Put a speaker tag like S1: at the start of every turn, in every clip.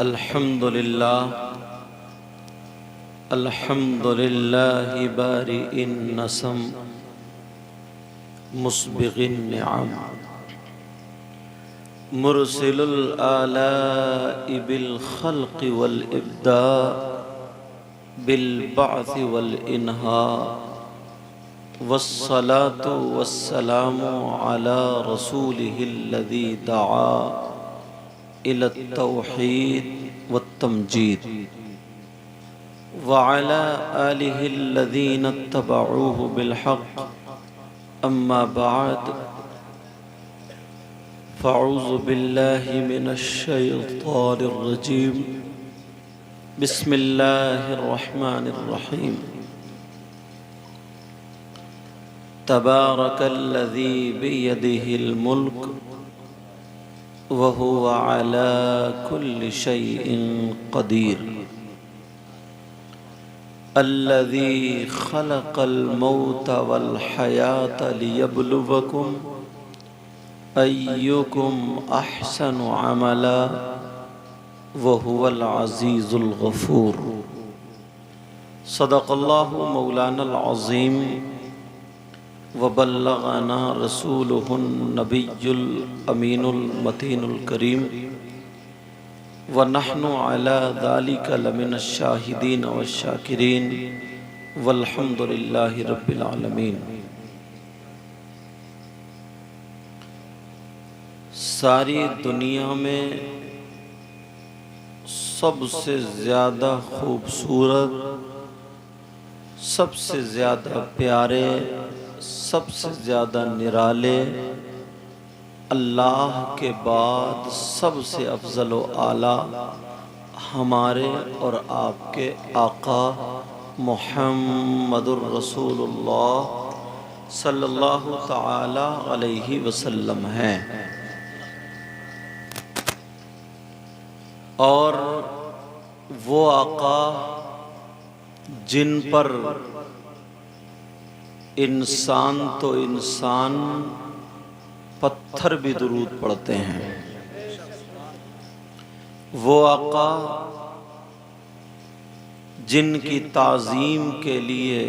S1: अल्हम्दुलिल्लाह बारिइन नसम मुस्बिगिन निअम मुरसिलुल आलाई बिल खल्क़ि वल इब्दा बिल बअथि वल इन्हा वस्सलातु वस्सलामु अला रसूलिहिल्लज़ी दआ इलत तौहीद वत्तमजीद व अला आलिहिल्लज़ीना इत्तबऊहु बिल हक़्क़ अम्मा बअद फ़अऊज़ु बिल्लाहि मिनश शैतानिर रजीम बिस्मिल्लाहिर रहमानिर रहीम तबारकल्लज़ी बियदिहिल मुल्क व हुवा अला कुल्लि शैइन क़दीर अल्लज़ी खलक़ल मौत वल हयात लियब्लुवकुम अय्युकुम अहसनु अमला व हुवल अज़ीज़ुल गफ़ूर। सदक़ल्लाहु मौलानल अज़ीम व बल्लगना रसूलुहुन नबियुल अमीनुल मतीनुल करीम व नहनु अला ज़ालिका लमिनश शाहिदीन वश शाकिरीन वल्हम्दुलिल्लाहि रब्बिल आलमीन। सारी दुनिया में सबसे ज़्यादा खूबसूरत, सबसे ज़्यादा प्यारे, सबसे ज़्यादा निराले, अल्लाह के बाद सबसे अफजल व आला हमारे और आपके आका मुहम्मदुर रसूलुल्लाह सल्लल्लाहु तआला अलैहि वसल्लम हैं। और वो आका जिन पर इंसान तो इंसान पत्थर भी दुरूद पढ़ते हैं, वो आका जिनकी ताज़ीम के लिए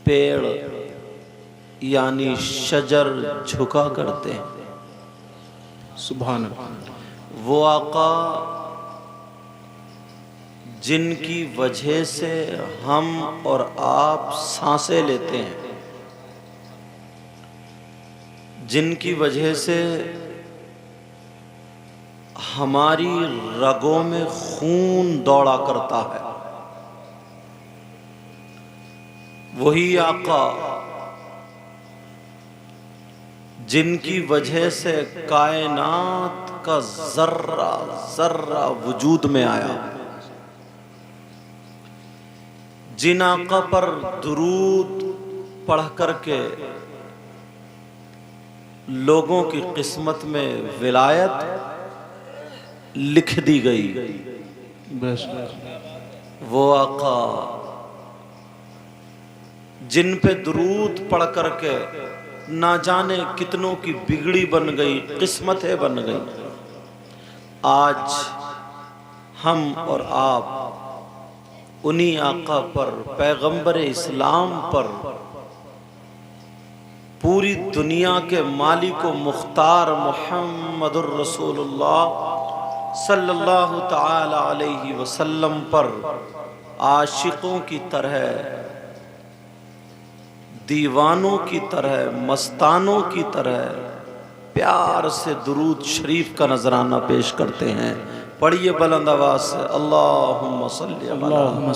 S1: पेड़ यानी शजर झुका करते हैं, सुभान अल्लाह। वो आका जिनकी वजह से हम और आप सांसें लेते हैं, जिनकी वजह से हमारी रगों में खून दौड़ा करता है, वही आका जिनकी वजह से कायनात का जर्रा जर्रा वजूद में आया, जिन आका पर दुरूद पढ़ करके लोगों की किस्मत में विलायत लिख दी गई, वो आका जिन पे दुरूद पढ़ करके ना जाने कितनों की बिगड़ी बन गई, किस्मतें बन गई। आज हम और आप उन्हीं आका पर, पैगंबर इस्लाम पर, पूरी दुनिया के मालिक व मुख्तार मुहम्मदुर रसूलुल्लाह सल्लल्लाहु तआला अलैहि वसल्लम पर आशिकों की तरह, दीवानों की तरह, मस्तानों की तरह प्यार से दुरूद शरीफ का नजराना पेश करते हैं। पढ़िए बुलंद आवाज से अल्लाहुम्मा सल्ली अला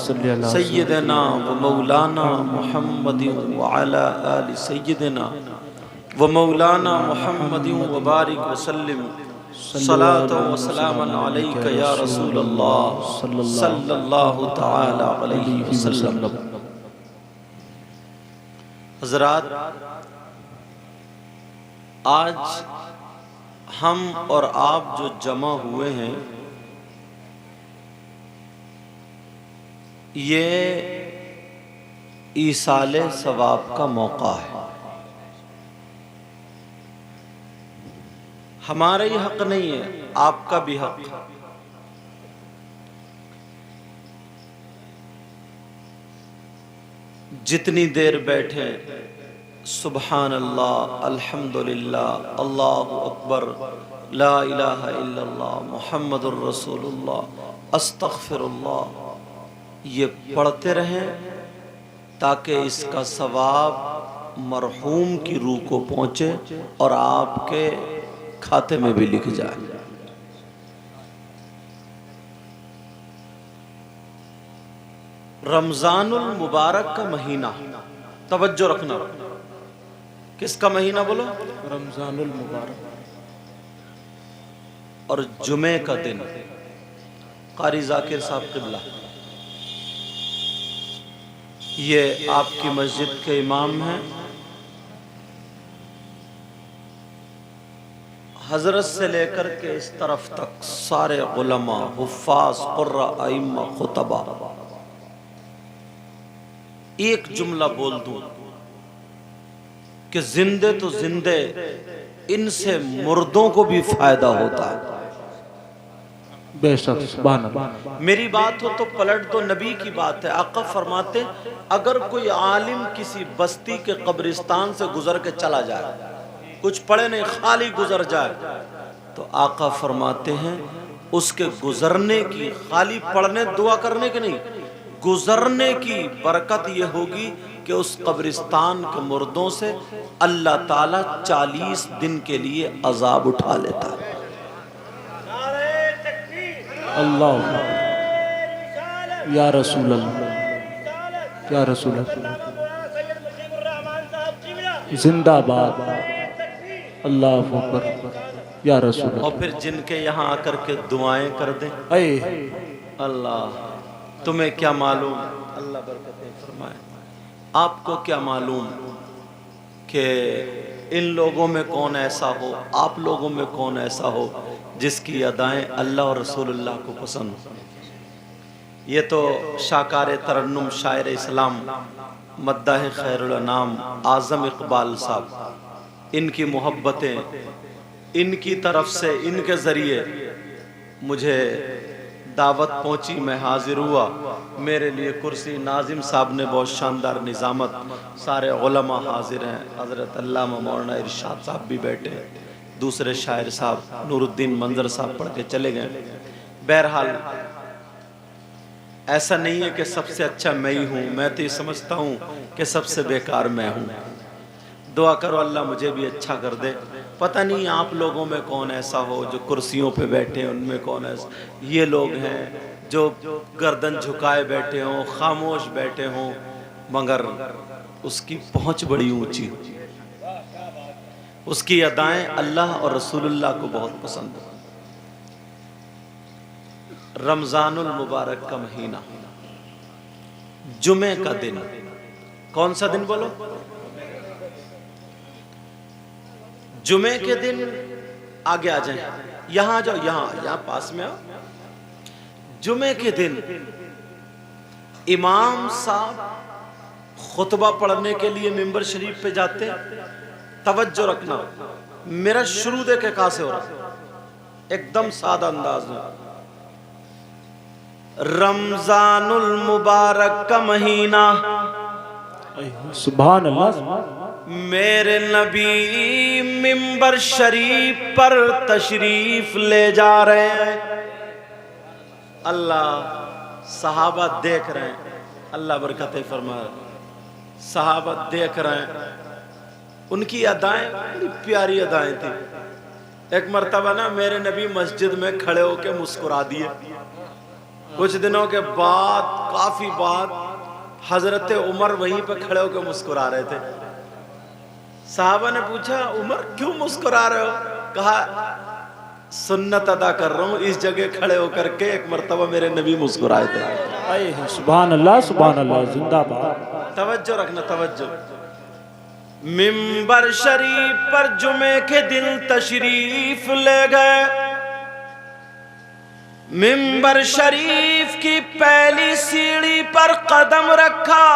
S1: सय्यिदना व मौलाना मुहम्मदिन व अला आलि सय्यिदना व मौलाना मुहम्मदिन व बारिक व सल्लिम सलातो व सलामन अलैका या रसूल अल्लाह सल्लल्लाहु तआला अलैहि वसल्लम। हज़रात, आज हम और आप जो जमा हुए हैं, ये ईसाले सवाब का मौका है। हमारा ही हक नहीं है, आपका भी हक है। जितनी देर बैठे सुबहान अल्लाह, अल्हम्दुलिल्लाह, अल्लाहु अकबर, ला इलाहा इल्लल्लाह, मुहम्मदुर रसूलुल्लाह, अस्तगफिरुल्लाह ये पढ़ते रहें ताकि इसका सवाब मरहूम की रूह को पहुँचे और आपके खाते में भी लिख जाए। रमजानुल मुबारक का महीना, तवज्जो रखना, किसका महीना बोलो?
S2: रमजानुल मुबारक।
S1: और जुमे का दिन, कारी जाकिर साहब किबला ये आपकी मस्जिद के इमाम हैं। हजरत से लेकर के इस तरफ तक सारे उलमा, हुफ्फाज, कुर्रा, आइम्मा, खुतबा, एक जुमला बोल दूं कि जिंदे तो जिंदे, इनसे मुर्दों को भी फायदा होता है।
S2: बेशक, सुभान अल्लाह।
S1: मेरी बात हो तो पलट दो, नबी की बात है। आका फरमाते अगर कोई आलिम किसी बस्ती के कब्रिस्तान से गुजर के चला जाए, कुछ पढ़े नहीं, खाली गुजर जाए, तो आका फरमाते हैं उसके गुजरने की, खाली पढ़ने दुआ करने की नहीं, गुजरने की बरकत यह होगी कि उस कब्रिस्तान के मुर्दों से अल्लाह ताला 40 दिन के लिए अजाब उठा लेता है।
S2: अल्लाह या रसूल अल्लाह, या रसूल अल्लाह, जिंदाबाद, अल्लाह अकबर, या रसूल अल्लाह।
S1: और फिर जिनके यहाँ आकर के दुआएं कर दें, अल्लाह तुम्हें क्या मालूम, अल्लाह बरकतें फरमाए, आपको क्या मालूम कि इन लोगों में कौन ऐसा हो, आप लोगों में कौन ऐसा हो जिसकी अदाएं अल्लाह और रसूलुल्लाह को पसंद हो। ये तो शाकार तरन्नुम शायर इस्लाम मद्दाह खैरुल अनाम आज़म इकबाल साहब, इनकी मोहब्बतें, इनकी तरफ से, इनके ज़रिए मुझे दावत पहुंची, मैं हाजिर हुआ। मेरे लिए कुर्सी, नाजिम साहब ने बहुत शानदार निज़ामत, सारे उलमा हाजिर हैं, हज़रत अल्लामा मौलाना इरशाद साहब भी बैठे हैं, दूसरे शायर साहब नूरुद्दीन मंजर साहब पढ़ के चले गए। बहरहाल ऐसा नहीं है कि सबसे अच्छा मैं ही हूँ, मैं तो ये समझता हूँ कि सबसे बेकार मैं हूँ। दुआ करो अल्लाह मुझे भी अच्छा कर दे। पता नहीं आप लोगों में कौन ऐसा हो जो कुर्सियों पे बैठे हैं, उनमें कौन ऐसा, ये लोग हैं जो गर्दन झुकाए बैठे हों, खामोश बैठे हों, मगर उसकी पहुंच बड़ी ऊंची, उसकी अदाएं अल्लाह और रसूलुल्लाह को बहुत पसंद है। रमजानुल मुबारक का महीना, जुमे का दिन, कौन सा दिन बोलो? जुमे के दिन आगे आ जाए, यहां आ जाओ, यहां पास में आओ। जुमे के दिन इमाम साहब खुतबा पढ़ने के लिए मिंबर शरीफ पे जाते। तवज्जो रखना, मेरा शुरू देखे कहां से हो रहा, एकदम सादा अंदाज में। रमजानुल मुबारक का महीना,
S2: सुभान अल्लाह,
S1: मेरे नबी मिंबर शरीफ पर तशरीफ ले जा रहे हैं। अल्लाह, सहाबा देख रहे हैं, अल्लाह बरकतें फरमाए, सहाबा देख रहे हैं, उनकी अदाएं बड़ी प्यारी अदाएं थी। एक मर्तबा ना मेरे नबी मस्जिद में खड़े होकर मुस्कुरा दिए। कुछ दिनों के बाद, काफी बाद, हजरत उमर वहीं पर खड़े होकर मुस्कुरा रहे थे। साहबा ने पूछा, उमर क्यों मुस्कुरा रहे हो? कहा सुन्नत अदा कर रहा हूं, इस जगह खड़े होकर के एक मर्तबा मेरे नबी मुस्कुराए थे।
S2: सुभान अल्लाह, सुभान अल्लाह, जिंदाबाद।
S1: तवज्जो रखना, तवज्जो। मिंबर शरीफ पर जुमे के दिन तशरीफ ले गए। मिंबर शरीफ की पहली सीढ़ी पर कदम रखा,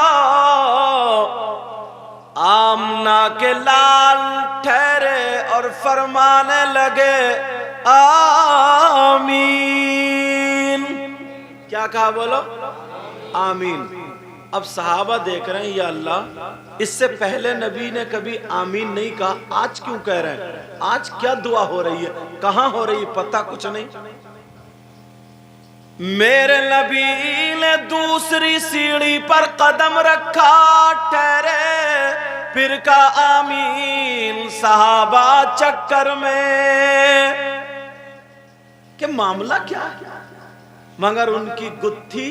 S1: आमना के लाल ठहरे और फरमाने लगे आमीन। क्या कहा बोलो? आमीन। अब सहाबा देख रहे हैं, या अल्लाह, इससे पहले नबी ने कभी आमीन नहीं कहा, आज क्यों कह रहे हैं? आज क्या दुआ हो रही है, कहां हो रही है, पता कुछ नहीं। मेरे नबी ने दूसरी सीढ़ी पर कदम रखा, ठहरे फिर का आमीन। सहाबा चक्कर में कि मामला क्या, मगर उनकी गुत्थी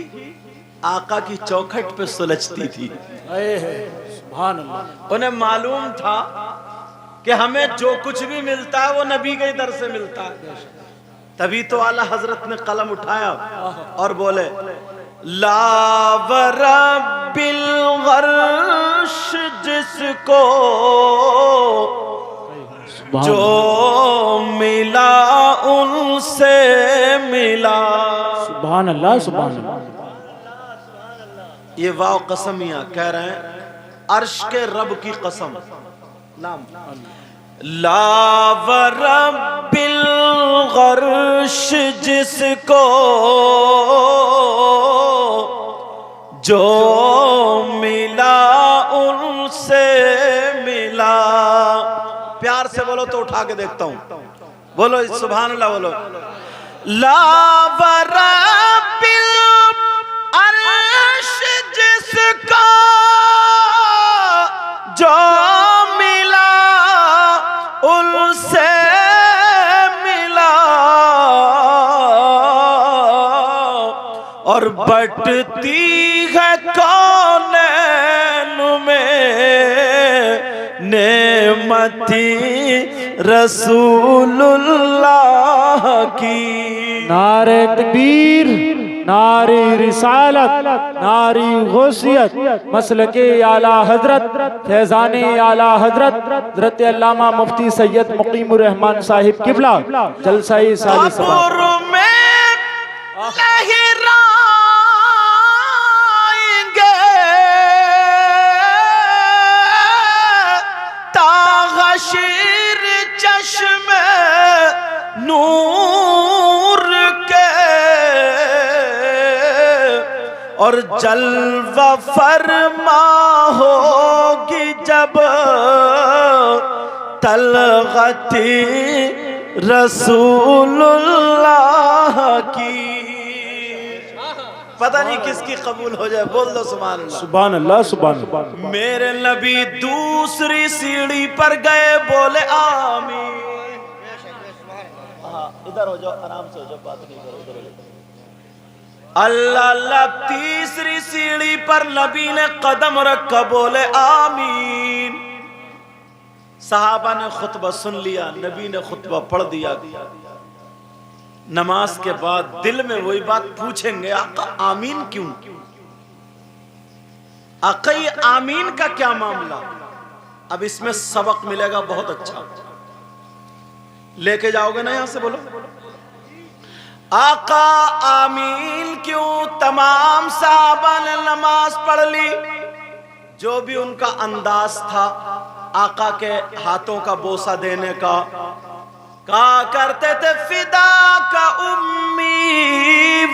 S1: आका की चौखट पे सुलझती थी।
S2: सुभान अल्लाह।
S1: उन्हें मालूम था कि हमें जो कुछ भी मिलता है वो नबी के दर से मिलता है। तभी तो आला हजरत ने कलम उठाया और बोले, ला वरब्बिल अर्श जिसको जो मिला उनसे मिला।
S2: सुभान अल्लाह, सुभान अल्लाह।
S1: ये वाव कसमिया कह रहे हैं, अर्श के रब की कसम। नाम ला वरब्बिल अर्श जिसको जो मिला उनसे मिला। प्यार से बोलो तो उठा के देखता हूं, बोलो सुभान अल्लाह, बोलो ला वरब्बिल अर्श जिसको जो मिला उनसे मिला, और बटती है कौनैन में नेमती रसूलुल्लाह की।
S2: नारे तकबीर, नारी रिसालत, नारी गौसियत, मसलके आला हजरत, फैजाने आला हजरत हजरत अल्लामा मुफ्ती सैयद मुकीमुर रहमान साहिब किबला जलसाई साली सभा
S1: तागशीर चश्मे नूर के, और जलवा फरमा होगी जब तलगती रसूलुल्लाह की। पता नहीं किसकी कबूल हो जाए, बोल दो सुभान अल्लाह,
S2: सुभान अल्लाह, सुभान अल्लाह।
S1: मेरे नबी दूसरी सीढ़ी पर गए, बोले आमीन। हाँ, इधर हो जाओ, आराम से हो जाओ, बात नहीं करो, इधर हो जाओ। अल्लाह अल्लाह। तीसरी सीढ़ी पर नबी ने कदम रखा, बोले आमीन। सहाबा ने खुतबा सुन लिया, नबी ने खुतबा पढ़ दिया। नमाज के बाद दिल में वही बात पूछेंगे, आका आमीन क्यों? आका ये आमीन का क्या मामला? अब इसमें सबक मिलेगा बहुत अच्छा, लेके जाओगे ना यहां से, बोलो आका आमीन क्यों? तमाम साहबा ने नमाज पढ़ ली, जो भी उनका अंदाज था आका के हाथों का बोसा देने का, कहा करते थे फिदा का उम्मी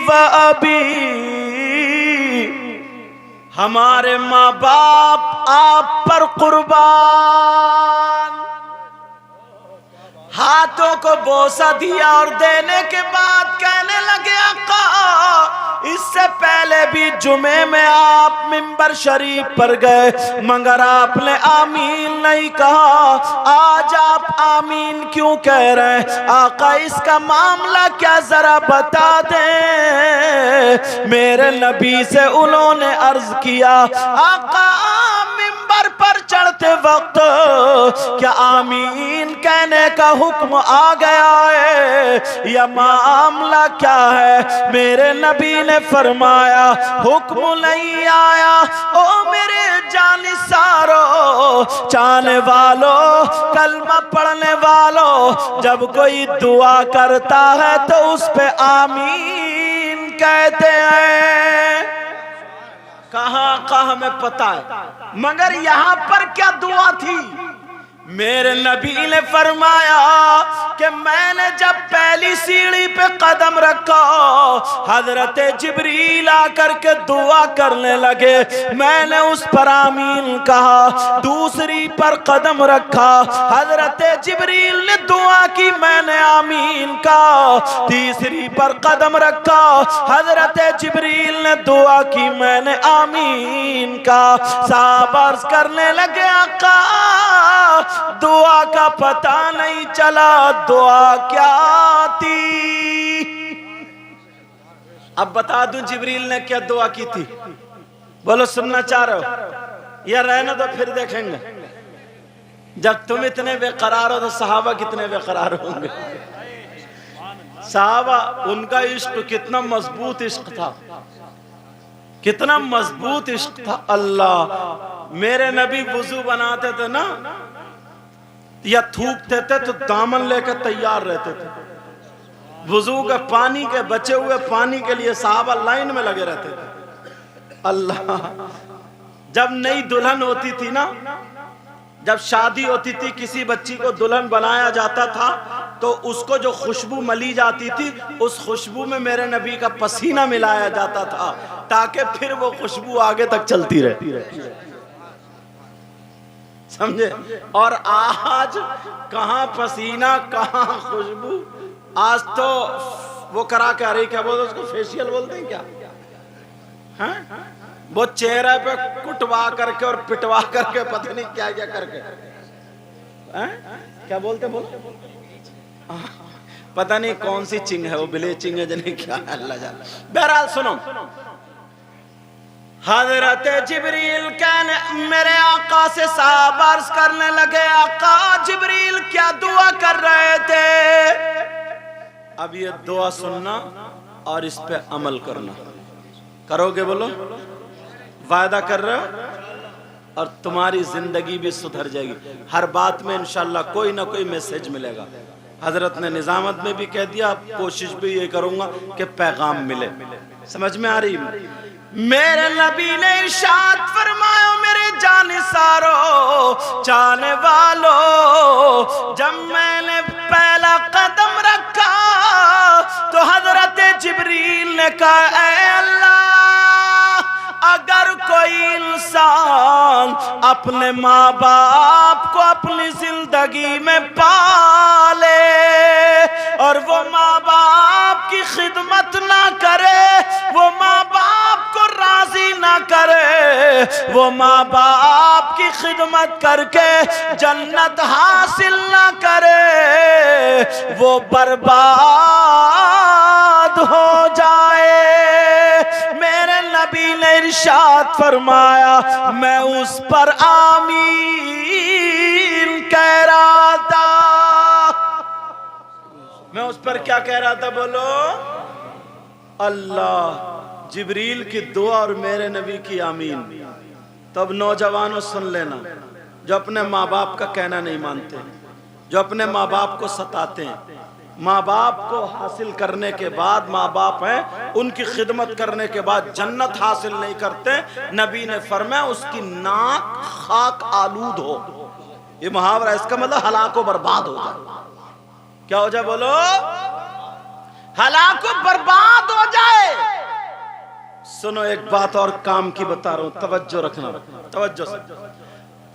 S1: व अबी, हमारे माँ बाप आप पर कुर्बान। हाथों को बोसा दिया और देने के बाद कहने लगे, आका इससे पहले भी जुमे में आप मिंबर शरीफ पर गए, मगर आपने आमीन नहीं कहा। आज आप आमीन क्यों कह रहे हैं? आका इसका मामला क्या, जरा बता दें। मेरे नबी से उन्होंने अर्ज किया, आका मिंबर पर चढ़ते वक्त क्या आमीन कहने का हुक्म आ गया है या मामला क्या है? मेरे नबी ने फरमाया, हुक्म नहीं आया। ओ मेरे जानिसारो, चाहने वालों, कलमा पढ़ने वालों, जब कोई दुआ करता है तो उस पे आमीन कहते हैं। कहां हमें पता है, मगर यहां पर क्या दुआ थी? मेरे नबी ने फरमाया कि मैंने जब पहली सीढ़ी पे कदम रखा हजरत जिब्रील आकर के दुआ करने लगे। मैंने उस पर आमीन कहा, दूसरी पर कदम रखा, हजरत जिब्रील ने दुआ की, मैंने आमीन कहा, तीसरी पर कदम रखा, हजरत जिब्रील ने दुआ की, मैंने आमीन कहा। सहाबा अर्ज़ करने लगे आका दुआ का पता नहीं चला, दुआ क्या थी? अब बता दूं जिब्रील ने क्या दुआ की थी? बोलो सुनना चाह रहे हो या रहना तो फिर देखेंगे। जब तुम इतने बेकरार हो तो सहाबा कितने बेकरार होंगे। सहाबा उनका इश्क कितना मजबूत इश्क था, कितना मजबूत इश्क था। अल्लाह, मेरे नबी वुजू बनाते थे ना या थूकते थे तो दामन लेकर तैयार रहते थे। वुजू के पानी के बचे हुए पानी के लिए सहाबा लाइन में लगे रहते थे। अल्लाह, जब नई दुल्हन होती थी ना, जब शादी होती थी, किसी बच्ची को दुल्हन बनाया जाता था तो उसको जो खुशबू मली जाती थी, उस खुशबू में मेरे नबी का पसीना मिलाया जाता था ताकि फिर वो खुशबू आगे तक चलती रहे। समझे? और आज कहाँ पसीना, कहाँ खुशबू। आज तो वो करा के, अरे क्या बोलते उसको, फेशियल बोलते हैं क्या? हाँ? वो चेहरे पे कुटवा करके और पिटवा करके पता नहीं क्या क्या करके, क्या बोलते बोलो, पता नहीं कौन सी चिंग है वो, ब्लीचिंग है जने क्या, अल्लाह जाने। बहरहाल सुनो, हजरत जिब्रील कहने, मेरे आका से सहाबा अर्ज़ करने लगे आका जिब्रील क्या दुआ कर रहे थे? अब ये दुआ सुनना और इस पे अमल करना। करोगे? बोलो वायदा कर रहे हो? और तुम्हारी जिंदगी भी सुधर जाएगी। हर बात में इंशाल्लाह कोई ना कोई मैसेज मिलेगा। हजरत ने निजामत में भी कह दिया, कोशिश भी ये करूंगा कि पैगाम मिले। समझ में आ रही? मेरे नबी ने इरशाद फरमाया, मेरे जानिसारो जाने वालों, जब मैंने पहला कदम रखा तो हजरत जिब्रील ने कहा, ऐ अल्लाह, अगर कोई इंसान अपने माँ बाप को अपनी जिंदगी में पाले और वो माँ बाप की खिदमत ना करे, वो माँ बाप को राजी ना करे, वो माँ बाप की खिदमत करके जन्नत हासिल ना करे, वो बर्बाद हो जाए। मेरे नबी ने इरशाद फरमाया, मैं उस पर आमीन कह रहा था। मैं उस पर क्या कह रहा था? बोलो अल्लाह, जिब्रील की दुआ और मेरे नबी की आमीन। तब नौजवानों सुन लेना, जो अपने माँ बाप का कहना नहीं मानते, जो अपने माँ बाप को सताते हैं, माँ बाप को हासिल करने के बाद, माँ बाप हैं उनकी खिदमत करने के बाद जन्नत हासिल नहीं करते, नबी ने फरमाया उसकी नाक खाक आलूद हो। ये मुहावरा, इसका मतलब हलाको बर्बाद हो जाए। क्या हो जाए? बोलो हलाको बर्बाद हो जाए। सुनो एक बात और काम की बता रहा हूं, तवज्जो रखना, तवज्जो से।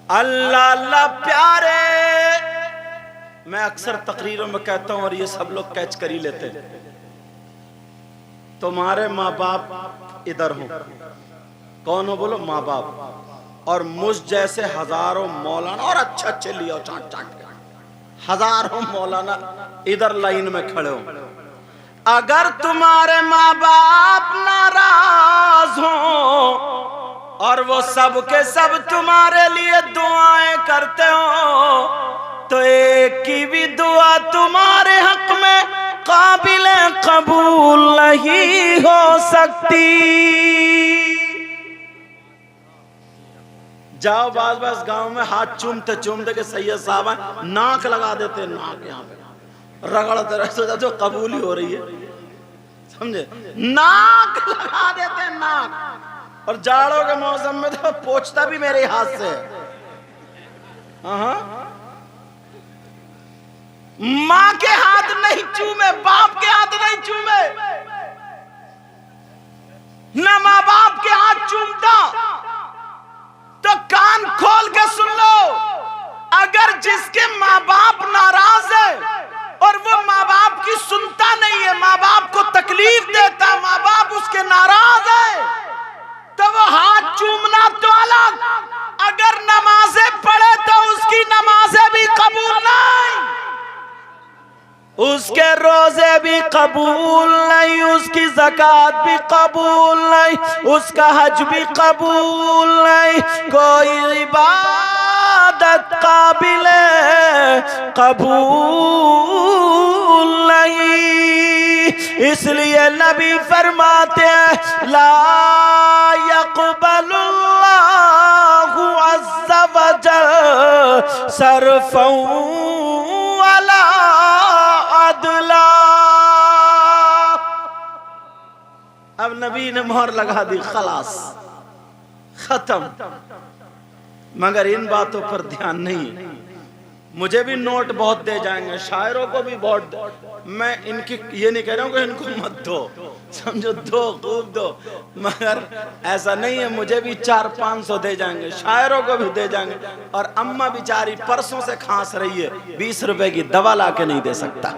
S1: अल्लाह अल्लाह प्यारे, मैं अक्सर तकरीरों में कहता हूं और ये सब लोग कैच कर ही लेते हैं, तुम्हारे माँ बाप इधर हो, कौन हो? बोलो माँ बाप। और मुझ जैसे हजारों मौलाना, और अच्छे अच्छे लियो चाट चाट के, हजारों मौलाना इधर लाइन में खड़े हो। अगर तुम्हारे माँ बाप नाराज हो और वो सब के सब तुम्हारे लिए दुआएं करते हो, तो एक की भी दुआ तुम्हारे हक में काबिल कबूल नहीं हो सकती। जाओ बास बास गांव में हाथ चूमते चूमते के सैयद साहब नाक लगा देते, नाक यहाँ पे रगड़ते रहते, जो कबूली हो रही है, समझे? नाक लगा देते, नाक। और जाड़ों के मौसम में तो पोंछता भी मेरे हाथ से है। माँ के हाथ नहीं चूमे, बाप के हाथ नहीं चूमे, कबूल नहीं, उसकी ज़कात भी कबूल नहीं, उसका हज भी कबूल नहीं, कोई इबादत काबिल कबूल नहीं। इसलिए नबी फरमाते हैं ला यक़बलुल्लाहु अज़्ज़ा वजल सरफ़न वला अदला। अब नबी ने मोहर लगा दी, खलास, खत्म। मगर इन बातों पर ध्यान नहीं। मुझे भी नोट बहुत दे जाएंगे, शायरों को भी बहुत मैं इनकी ये नहीं कह रहा हूँ कि इनको मत दो, समझो, दो, खूब दो, मगर ऐसा नहीं है। मुझे भी 400-500 दे जाएंगे, शायरों को भी दे जाएंगे। और अम्मा बेचारी परसों से खांस रही है, 20 रुपए की दवा ला के नहीं दे सकता।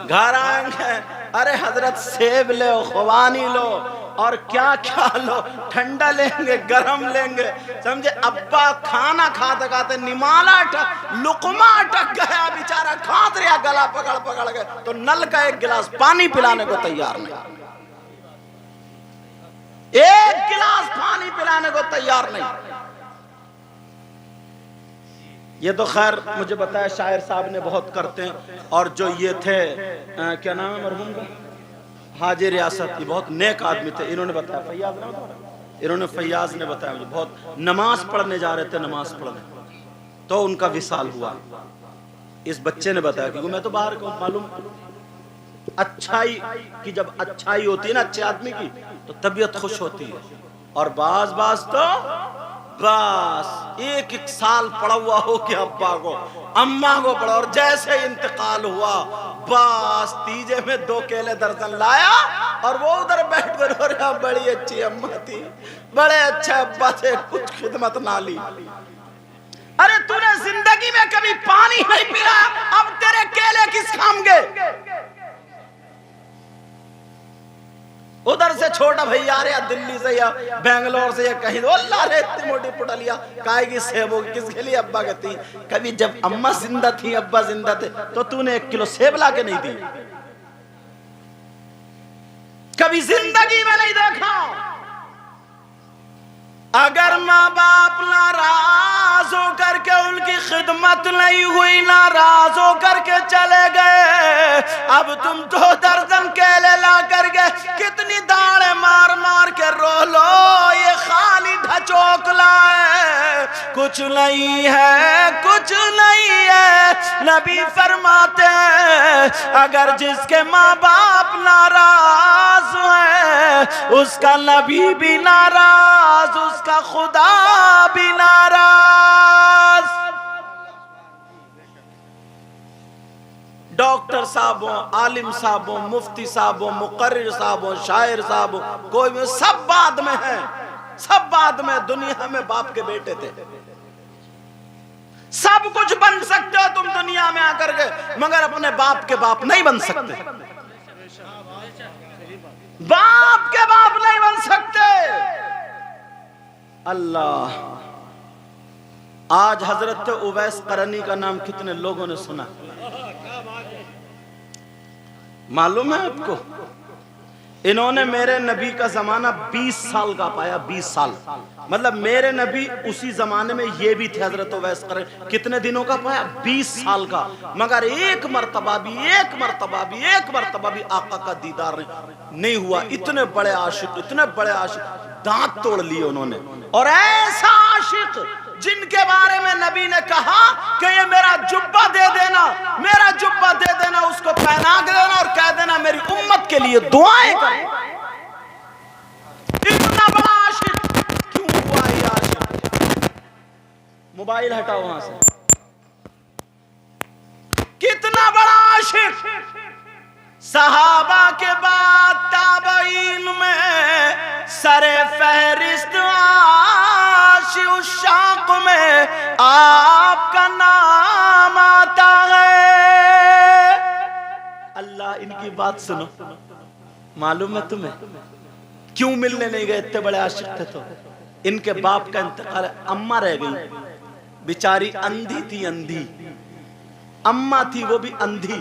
S1: घर आएंगे, अरे हजरत सेब लो, खुबानी लो और क्या क्या लो, ठंडा लेंगे, गरम लेंगे, समझे। अब्बा खाना खाते खाते निमाला लुकमा अटक गया, बेचारा खात रहा, गला पकड़ पकड़ के, तो नल का एक गिलास पानी पिलाने को तैयार नहीं, एक गिलास पानी पिलाने को तैयार नहीं। ये तो खैर मुझे बताया शायर साहब ने बहुत करते हैं। और जो ये थे क्या नाम है मरहूम का, हाजी रियासत, ये बहुत नेक आदमी थे। इन्होंने बताया, फैयाज ने बताया मुझे, बहुत नमाज पढ़ने जा रहे थे, नमाज पढ़ने, तो उनका विसाल हुआ। इस बच्चे ने बताया, क्योंकि मैं तो बाहर को मालूम, अच्छाई की जब अच्छाई होती है ना अच्छे आदमी की, तो तबीयत खुश होती है। और बाज तो बस एक साल पड़ा हुआ हो कि अब्बा को अम्मा को पड़ा, और जैसे इंतकाल हुआ बस तीजे में 2 केले दर्जन लाया, और वो उधर बैठ कर रो रहा, बड़ी अच्छी अम्मा थी, बड़े अच्छे अब्बा थे, कुछ खिदमत ना ली। अरे तूने जिंदगी में कभी पानी नहीं पिया, अब तेरे केले किस काम के? उधर से छोटा भैया आ रहा, दिल्ली से या बेंगलोर से या कहीं, अल्लाह रे इतनी मोटी पुटलिया काहे की सेब होगी, किसके लिए? अब्बा कहती, कभी जब अम्मा जिंदा थी, अब्बा जिंदा थे, तो तूने 1 किलो सेब ला के नहीं दी? कभी जिंदगी में नहीं देखा। अगर माँ बाप नाराज होकर के उनकी खिदमत नहीं हुई, नाराज होकर के चले गए, अब तुम 2 दर्जन केले ला करके कितनी दाढ़े मार मार के रो लो, ये खाली ढचोकला है, कुछ नहीं है, कुछ नहीं है। नबी फरमाते हैं अगर जिसके माँ बाप नाराज है, उसका नबी भी नाराज, उसका खुदा भी नाराज। डॉक्टर साहब हो, आलिम साहब हो, मुफ्ती साहब हो, मुकर्रिर साहब हो, शायर साहब हो, कोई भी, सब बाद में है, सब बाद में। दुनिया में बाप के बेटे थे, सब कुछ बन सकते हो तुम दुनिया में आकर के, मगर अपने बाप के बाप नहीं बन सकते, बाप के बाप नहीं बन सकते। अल्लाह, आज हजरत उवैस करनी का नाम कितने लोगों ने सुना, मालूम है आपको? इन्होंने मेरे नबी का जमाना 20 साल का पाया, 20 साल, मतलब मेरे नबी उसी जमाने में ये भी थे। हजरत उवैस करनी कितने दिनों का पाया? 20 साल का। मगर एक मर्तबा भी आका का दीदार नहीं हुआ। इतने बड़े आशिक, इतने बड़े आशिक, दांत तोड़ लिए उन्होंने। और ऐसा आशिक जिनके बारे में नबी ने कहा कि ये मेरा जुब्बा दे देना, मेरा जुब्बा दे देना, उसको पहना के देना और कह देना मेरी उम्मत के लिए दुआएं कर। इतना बड़ा आशिक क्यों हुआ ये आशिक? मोबाइल हटाओ वहां से। कितना बड़ा आशिक! सहाबा के बाद ताबईन में सरे फहरिस्त आशिक में आपका नाम आता है। अल्लाह, इनकी बात सुनो, मालूम है तुम्हें क्यों मिलने नहीं गए? इतने बड़े आशिक थे। तो इनके बाप का इंतकाल, अम्मा रह गई बेचारी, अंधी थी, अंधी, अम्मा थी वो भी अंधी,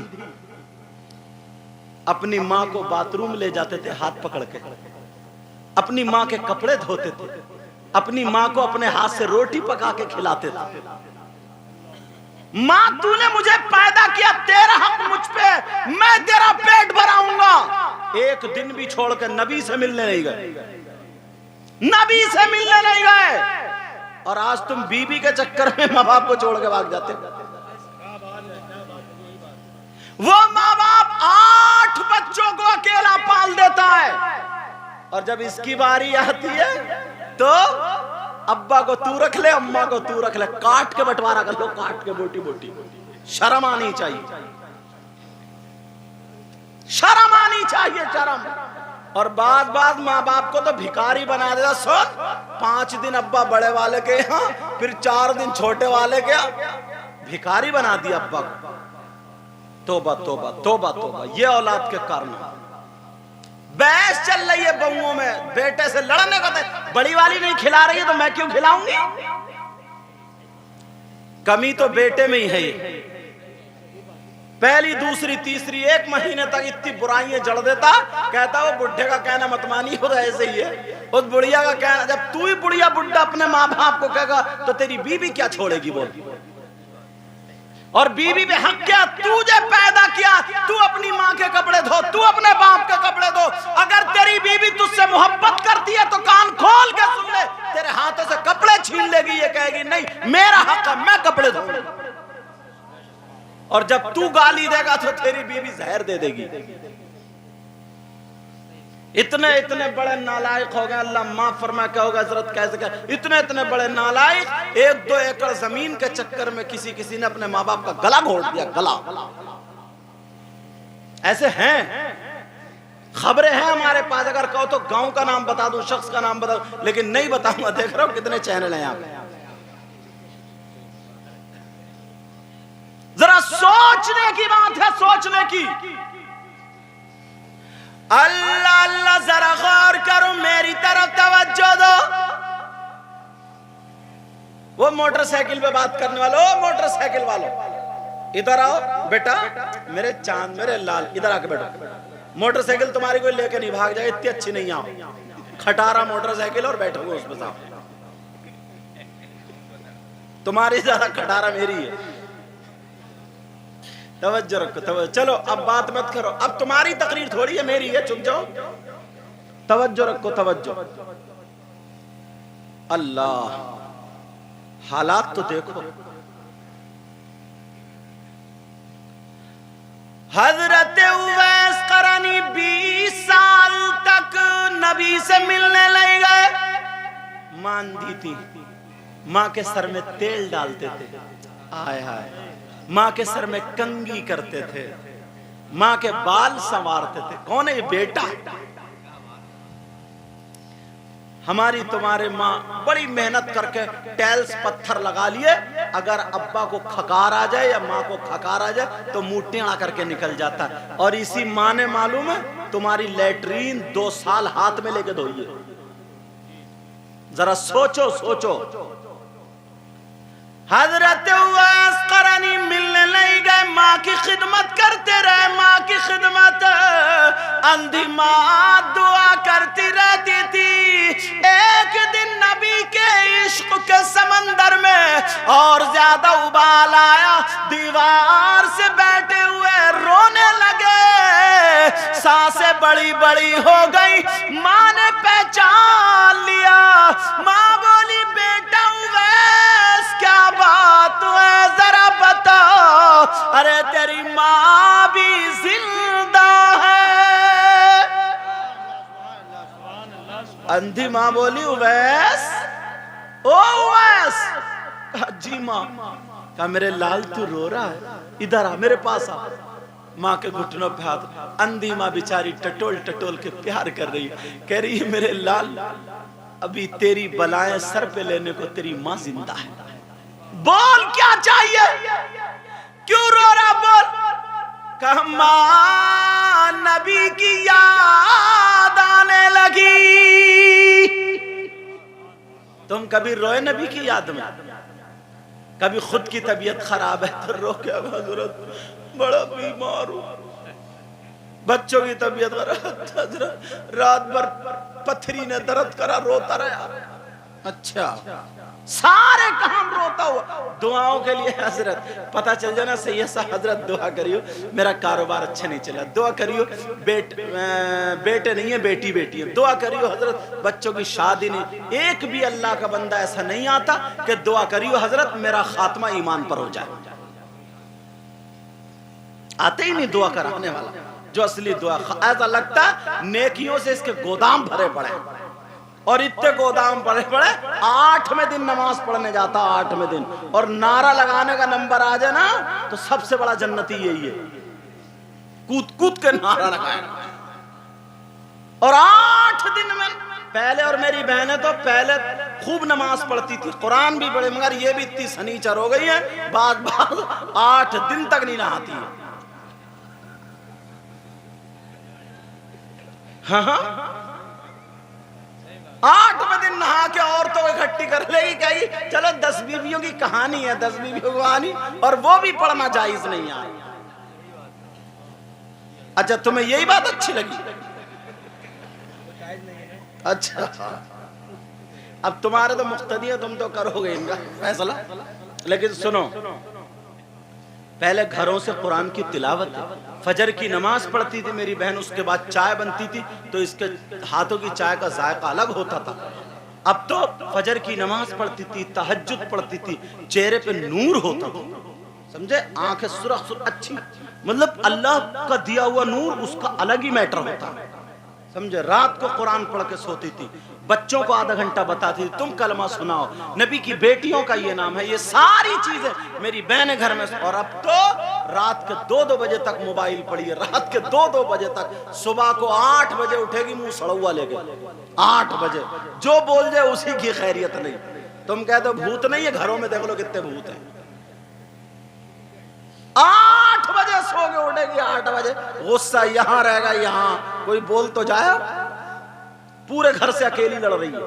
S1: अपनी मां को बाथरूम ले जाते थे हाथ पकड़ के, अपनी मां के कपड़े धोते थे, अपनी मां को अपने हाथ से रोटी पका के खिलाते थे। मां तूने मुझे पैदा किया, तेरा हक मुझ पे, मैं तेरा पेट भराऊंगा। एक दिन भी छोड़ के नबी से मिलने नहीं गए, नबी से मिलने नहीं गए। और आज तुम बीबी के चक्कर में मां बाप को छोड़ के भाग जाते हो। वो माँ बाप 8 बच्चों को अकेला पाल देता है, और जब इसकी बारी आती है तो अब्बा को तू रख ले, अम्मा को तू रख ले, काट के बंटवारा कर लो, काट के बोटी बोटी। शर्म आनी चाहिए, शर्म आनी चाहिए, शर्म। और बाद बाद माँ बाप को तो भिखारी बना देता। सुन, 5 दिन अब्बा बड़े वाले के यहाँ, फिर 4 दिन छोटे वाले के यहाँ, भिखारी बना दिया अब्बा को। तोबा तोबा तोबा तोबा, ये औलाद के कारण। बहस चल रही है बहुओं में, बेटे से लड़ने को, बड़ी वाली नहीं खिला रही है तो मैं क्यों खिलाऊंगी? कमी तो बेटे में ही है। पहली दूसरी तीसरी 1 महीने तक इतनी बुराइयां जड़ देता, कहता वो बुढ़े का कहना मत मानी, हो ऐसे ही है। उस बुढ़िया का कहना, जब तू ही बुढ़िया बुढ़ा अपने माँ बाप को कहेगा तो तेरी बीवी क्या छोड़ेगी बोल। और बीवी पे हक क्या? तुझे पैदा किया, तू अपनी माँ के कपड़े धो, तू अपने बाप के कपड़े धो। अगर तेरी बीवी तुझसे मोहब्बत करती है तो कान खोल के सुन ले, तेरे हाथों से कपड़े छीन लेगी, ये कहेगी नहीं मेरा हक है, मैं कपड़े धोऊंगी। और जब तू गाली देगा तो तेरी बीवी जहर दे देगी। इतने इतने बड़े नालायक हो गए, अल्लाह माफ फरमा, क्या होगा हजरत, कैसे क्या, इतने इतने बड़े नालायक, 1-2 एकड़ जमीन के चक्कर में किसी ने अपने माँ बाप का गला घोट दिया, गला। ऐसे हैं, खबरें हैं हमारे पास। अगर कहो तो गांव का नाम बता दूं, शख्स का नाम बता दूं, लेकिन नहीं बताऊंगा। देख रहा हूं कितने चैनल हैं यहाँ पे। जरा सोचने की बात है, सोचने की। अल्लाह अल्लाह, जरा गौर करो, मेरी तरफ तवज्जो दो। वो मोटरसाइकिल पे बात करने वालों, मोटरसाइकिल वालों, इधर आओ बेटा, मेरे चांद, मेरे लाल, इधर आके बैठो। मोटरसाइकिल तुम्हारी कोई लेके नहीं भाग जाए, इतनी अच्छी नहीं। आओ, खटारा मोटरसाइकिल और बैठोगे उसमें साथ। तुम्हारी ज्यादा खटारा मेरी है। तवज्जो रखो, तवज्जो। चलो अब बात मत करो, अब तुम्हारी तकरीर थोड़ी है, मेरी है, चुप जाओ। तवज्जो रखो, तवज्जो। अल्लाह, हालात तो देखो। हजरत उवैस करनी 20 साल तक नबी से मिलने लग गए। मान दी थी, मां के सर में तेल डालते थे, हाय हाय, मां के सर में कंघी करते थे, मां के बाल संवारते थे। कौन है ये? बेटा। हमारी तुम्हारे माँ बड़ी मेहनत करके टाइल्स पत्थर लगा लिए, अगर अब्बा को खकार आ जाए या माँ को खकार आ जाए तो मुंह टेढ़ा करके निकल जाता है। और इसी माँ ने, मालूम है, तुम्हारी लैट्रीन 2 साल हाथ में लेके धोई है। जरा सोचो सोचो। हजरत उवैस करनी मिलने नहीं गए, माँ की खिदमत करते रहे, माँ की खिदमत। अंधी माँ दुआ करती रहती थी। एक दिन नबी के इश्क के समंदर में और ज्यादा उबाल आया, दीवार से बैठे हुए रोने लगे, सांसें बड़ी बड़ी हो गई। माँ ने पहचान लिया, माँ बोली बेटा उवैस क्या बात है, जरा बताओ। अरे तेरी माँ भी जिंदा है। अंधी माँ बोली उवैस, ओ उवैस। जी माँ। कहा मेरे लाल तू रो रहा है, इधर आ, मेरे पास आ। माँ के घुटनों पे हाथ। अंधी माँ बेचारी टटोल टटोल के प्यार कर रही है, कह रही है मेरे लाल, अभी तेरी बलाएं सर पे लेने को तेरी माँ जिंदा है। बोल क्या चाहिए, क्यों रो रहा, बोल। कहा माँ नबी की याद आने लगी। तुम कभी रोए नबी की याद में? कभी खुद की तबीयत खराब है तो रो के हजरत बड़ा बीमार हूं, बच्चों की तबीयत खराब, हजरत रात भर पथरी ने दर्द करा, रोता रहा। अच्छा, सारे काम रोता हुआ, दुआओं के लिए हजरत पता चल जाना सही है सा, हजरत दुआ करियो मेरा कारोबार अच्छा नहीं चला, दुआ करियो बेटे नहीं है बेटी बेटी है, दुआ करियो हजरत बच्चों की शादी नहीं। एक भी अल्लाह का बंदा ऐसा नहीं आता कि दुआ करियो हजरत मेरा खात्मा ईमान पर हो जाए, आते ही नहीं दुआ कराने वाला। जो असली दुआ, ऐसा लगता नेकियों से इसके गोदाम भरे पड़े, और इतने गोदाम पड़े पड़े 8वें दिन नमाज पढ़ने जाता, 8वें दिन, और नारा लगाने का नंबर आ जाए ना तो सबसे बड़ा जन्नती यही है, कूद कूद के नारा लगाएगा। और 8 दिन में पहले, और मेरी बहनें तो पहले खूब नमाज पढ़ती थी, कुरान भी पढ़े, मगर ये भी इतनी सनीचर हो गई है बात 8 दिन तक नहीं नहाती है। हाँ 8वें दिन नहा के औरतों को इकट्ठी कर लेगी, कहेगी चलो 10 बीवियों की कहानी है, 10 बीवियों की कहानी, और वो भी पढ़ना जायज नहीं है। अच्छा, तुम्हें यही बात अच्छी लगी? अच्छा, अब तुम्हारे तो मुख्तदी है, तुम तो करोगे इनका फैसला। लेकिन सुनो, पहले घरों से कुरान की तिलावत, फजर की नमाज पढ़ती थी मेरी बहन, उसके बाद चाय बनती थी तो इसके हाथों की चाय का जायका अलग होता था। अब तो फजर की नमाज पढ़ती थी, तहज्जुद पढ़ती थी, चेहरे पे नूर होता था, समझे, आंखें सुरख अच्छी, मतलब अल्लाह का दिया हुआ नूर, उसका अलग ही मैटर होता है, समझे। रात को कुरान पढ़ के सोती थी, बच्चों को आधा घंटा बताती थी तुम कलमा सुनाओ, नबी की बेटियों का ये नाम है, ये सारी चीजें मेरी बहन घर में। और अब तो रात के 2-2 बजे तक मोबाइल पड़ी है, रात के 2-2 बजे तक, सुबह को 8 बजे उठेगी मुंह सड़ुआ लेके, 8 बजे जो बोल जाए उसी की खैरियत नहीं। तुम कहते हो भूत नहीं है, घरों में देख लो कितने भूत हैं। 8 बजे सो के उठेगी, 8 बजे, गुस्सा यहाँ रहेगा, यहाँ कोई बोल तो जाए, पूरे घर से अकेली लड़ रही है।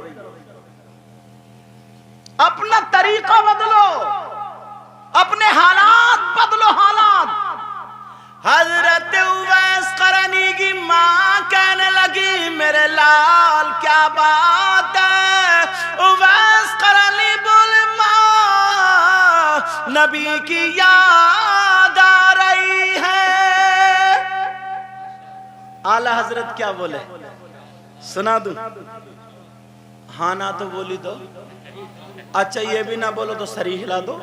S1: अपना तरीका बदलो, अपने हालात बदलो, हालात। हजरत उवैस करनी की मां कहने लगी मेरे लाल क्या बात है, उवैस करनी बोले मां नबी की याद आ रही है। आला हजरत क्या बोले, सुना दूं? हाँ ना तो बोली दो, अच्छा ये भी ना बोलो तो सरी हिला दो।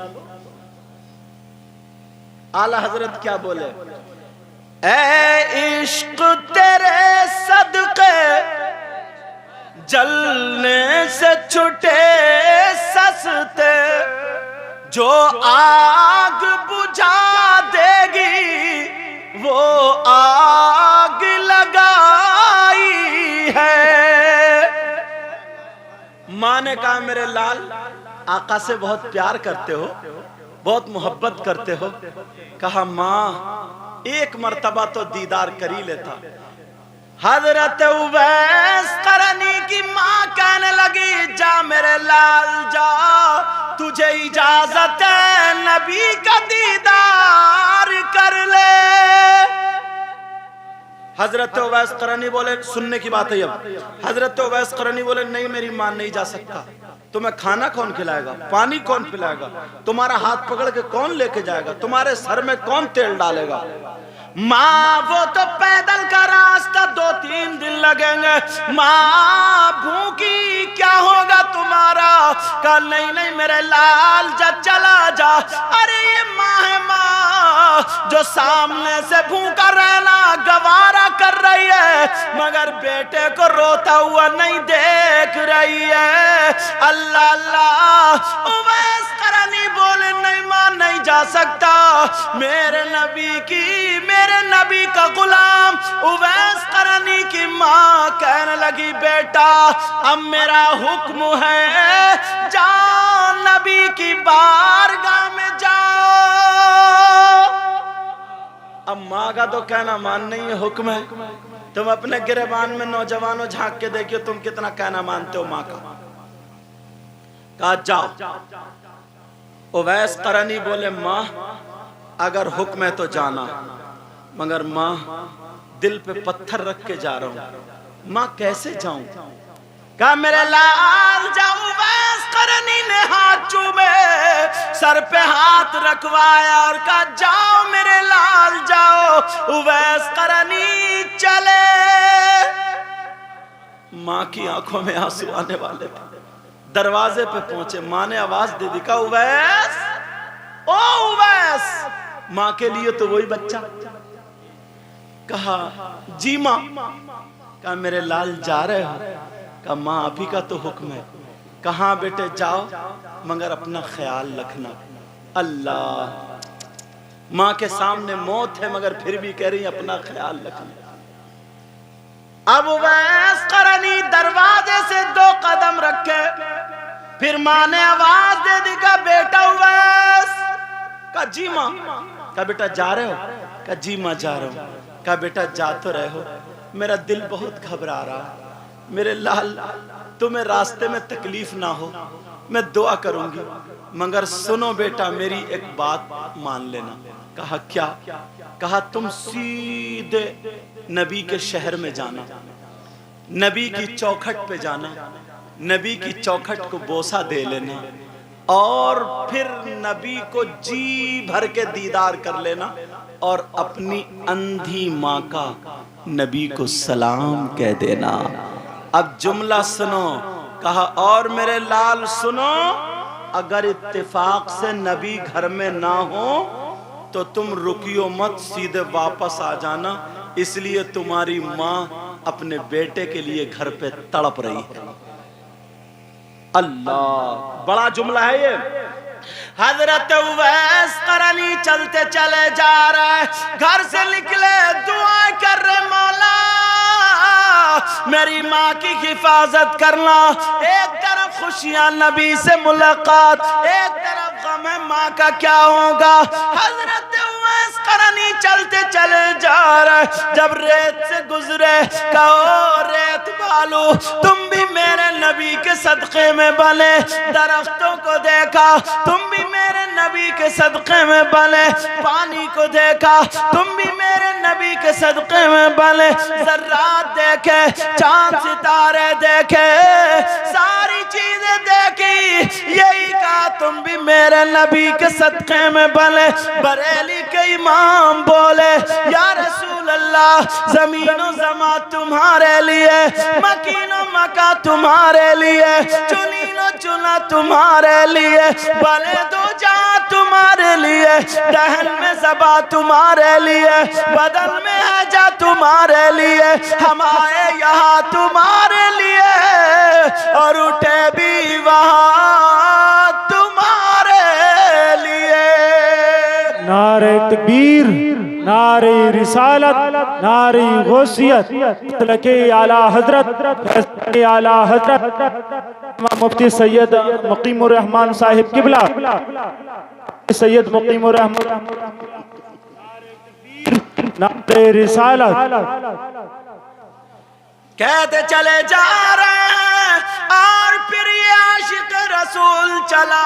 S1: आला हजरत क्या बोले, ए इश्क तेरे सदके जलने से छुटे सस्ते, जो आग बुझा देगी वो आग लगाई है। माँ ने कहा मेरे लाल, आका से बहुत प्यार करते हो, बहुत मोहब्बत करते हो। कहा माँ एक मर्तबा तो दीदार कर ही लेता। हजरत उवैस करनी की माँ कहने लगी जा मेरे लाल जा, तुझे इजाजत है नबी का दीदार कर ले। हजरत उवैस करनी बोले, सुनने की बात है अब, हजरत उवैस करनी बोले नहीं मेरी मान नहीं जा सकता, तुम्हें खाना कौन खिलाएगा, पानी कौन पिलाएगा, तुम्हारा हाथ पकड़ के कौन लेके जाएगा, तुम्हारे सर में कौन तेल डालेगा। माँ वो तो पैदल का रास्ता 2-3 दिन लगेंगे, माँ भूखी क्या होगा तुम्हारा। कहा नहीं नहीं मेरे लाल जा चला जा। अरे ये माँ है माँ जो सामने से भूखा रहना गवारा कर रही है, मगर बेटे को रोता हुआ नहीं देख रही है। अल्लाह अल्लाह। उवैस करनी बोले नहीं माँ नहीं जा सकता, मेरे नबी का गुलाम। उवैस करनी की माँ कहने लगी बेटा अब मेरा हुक्म है, जाओ नबी की बारगाह में जाओ। अब माँ का तो कहना मान नहीं है, हुक्म है। तुम अपने गिरेबान में नौजवानों झांक के देखियो तुम कितना कहना मानते हो माँ का। कहा जाओ। उवैस करनी बोले माँ अगर हुक्म है तो जाना, मगर माँ दिल पे पत्थर रख के जा रहा हूं, माँ कैसे जाऊं? कहा मेरे लाल जाओ। उवैस करनी ने हाथ चूमे, सर पे हाथ रखवाया और कहा जाओ मेरे लाल जाओ। उवैस करनी चले। माँ की आंखों में आंसू आने वाले थे। दरवाजे पे पहुंचे, माँ ने आवाज दे दी, कहा उवैस, ओ उवैस। माँ के लिए तो वही बच्चा। कहा जी माँ। कहा मेरे लाल जा रहे हो? कहा माँ आप ही का तो हुक्म है। कहा बेटे जाओ, मगर अपना ख्याल रखना। अल्लाह, माँ के सामने मौत है मगर फिर भी कह रही अपना ख्याल रखना। अब उवैस करनी दरवाजे से 2 कदम रखे, फिर माँ ने आवाज दे दी, का बेटा उवैस। का जी माँ। का बेटा जा रहे हो? का जी माँ जा रहा हूं। का बेटा जा तो रहे हो, मेरा दिल बहुत घबरा रहा। मेरे लाल तुम्हें रास्ते में तकलीफ ना हो, मैं दुआ करूंगी, मगर सुनो बेटा मेरी एक बात मान लेना। कहा क्या? कहा तुम सीधे नबी के शहर में जाना, नबी की चौखट पे जाना, नबी की चौखट को बोसा दे लेना और फिर नबी को जी भर के दीदार कर लेना और अपनी अंधी माँ का नबी को सलाम कह देना। अब जुमला सुनो। कहा और मेरे लाल सुनो, अगर इत्तेफाक से नबी घर में ना हो तो तुम रुकियो मत, सीधे वापस आ जाना, इसलिए तुम्हारी माँ अपने बेटे के लिए घर पे तड़प रही है। अल्लाह, बड़ा जुमला है ये। हजरत उवैस करनी चलते चले जा रहे, घर से निकले दुआ कर रहे, मौला मेरी माँ की हिफाजत करना। एक तरफ खुशियां नबी से मुलाकात, एक तरफ गम है माँ का क्या होगा। हजरत उवैस करनी चलते चले जा रहे, जब रेत से गुजरे, कहो रेत बालू तुम भी मेरे नबी के सदक़े में बने। दरख्तों को देखा, तुम भी मेरे नबी के सदक़े में बने। पानी को देखा, तुम भी मेरे नबी के सदक़े में बने। ज़र्रात देखे, चांद सितारे देखे, सारी चीजें देखी, यही कहा तुम भी मेरे नबी के सदक़े में बने। बरेली के इमाम बोले या रसूल अल्लाह, ज़मीनो ज़मा तुम्हारे लिए, मकीनो मका तुम्हारे लिए, चुनीनो चुना तुम्हारे लिए, बने दो जा तुम्हारे लिए, दहन में ज़बा तुम्हारे लिए, बदन में है जा तुम्हारे लिए, हम आए यहाँ तुम्हारे लिए और उठे भी वहाँ तुम्हारे लिए।
S2: नारे तकबीर, नारे रिसालत, नारे गौसियत, मसलके आला हजरत, आला हजरत मुफ्ती सैयद मुकीमुर रहमान साहिब किबला, सैयद मुकीमुर रहमान, नारे रिसालत।
S1: कहते चले जा रहे हैं और फिर ये आशिक रसूल चला,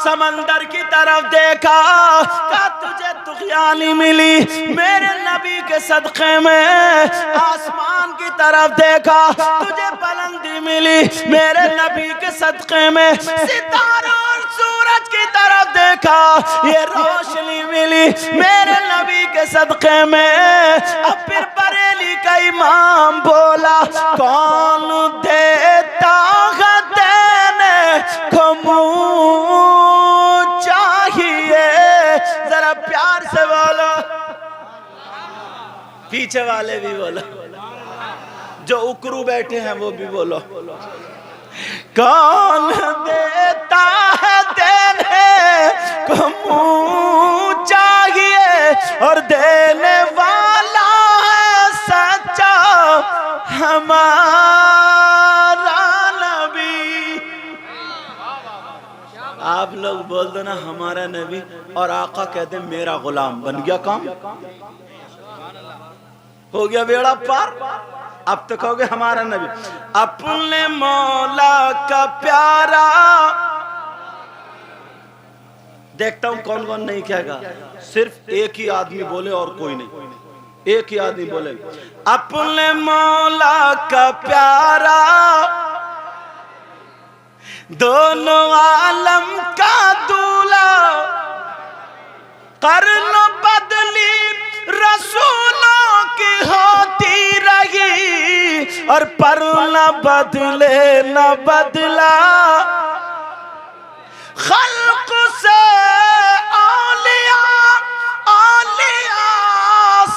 S1: समंदर की तरफ देखा, का तुझे तुग़यानी मिली मेरे नबी के सदक़े में। आसमान की तरफ देखा, तुझे बुलंदी मिली मेरे नबी के सदक़े में। सितारों और सूरज की तरफ देखा, ये रोशनी मिली मेरे नबी के सदक़े में। अब फिर बरेली का इमाम बोला, कौन देता है देने को मुँह चाहिए, जरा प्यार से बोलो, पीछे वाले भी बोलो, जो उकरू बैठे हैं वो भी बोलो। कौन देता है देने को मुँह चाहिए और देने वाला है सच्चा हमारा नबी। आप लोग बोल दो ना हमारा नबी, और आका कहते मेरा गुलाम। बन गया काम, हो गया बेड़ा पार। अब तो कहोगे हमारा नबी। अपने मौला का प्यारा देखता हूं कौन कौन नहीं कहेगा। सिर्फ एक ही आदमी बोले और कोई नहीं। एक ही आदमी बोले, अपने मौला का प्यारा, दोनों आलम का दूल्हा, कर्न बदली रसूलों की होती रही, और पर न बदले न बदला, खल्क से औलिया, औलिया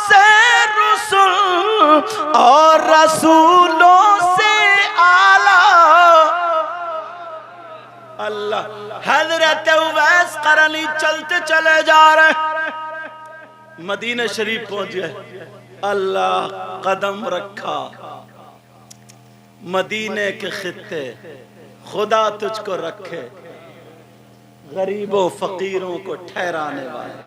S1: से रसूल, और रसूलों से आला। अल्लाह, हजरत उवैस करनी चलते चले जा रहे, मदीना शरीफ पहुंच गए। अल्लाह कदम रखा, मदीने के खित्ते, खुदा तुझको रखे गरीबों फकीरों को ठहराने वाले।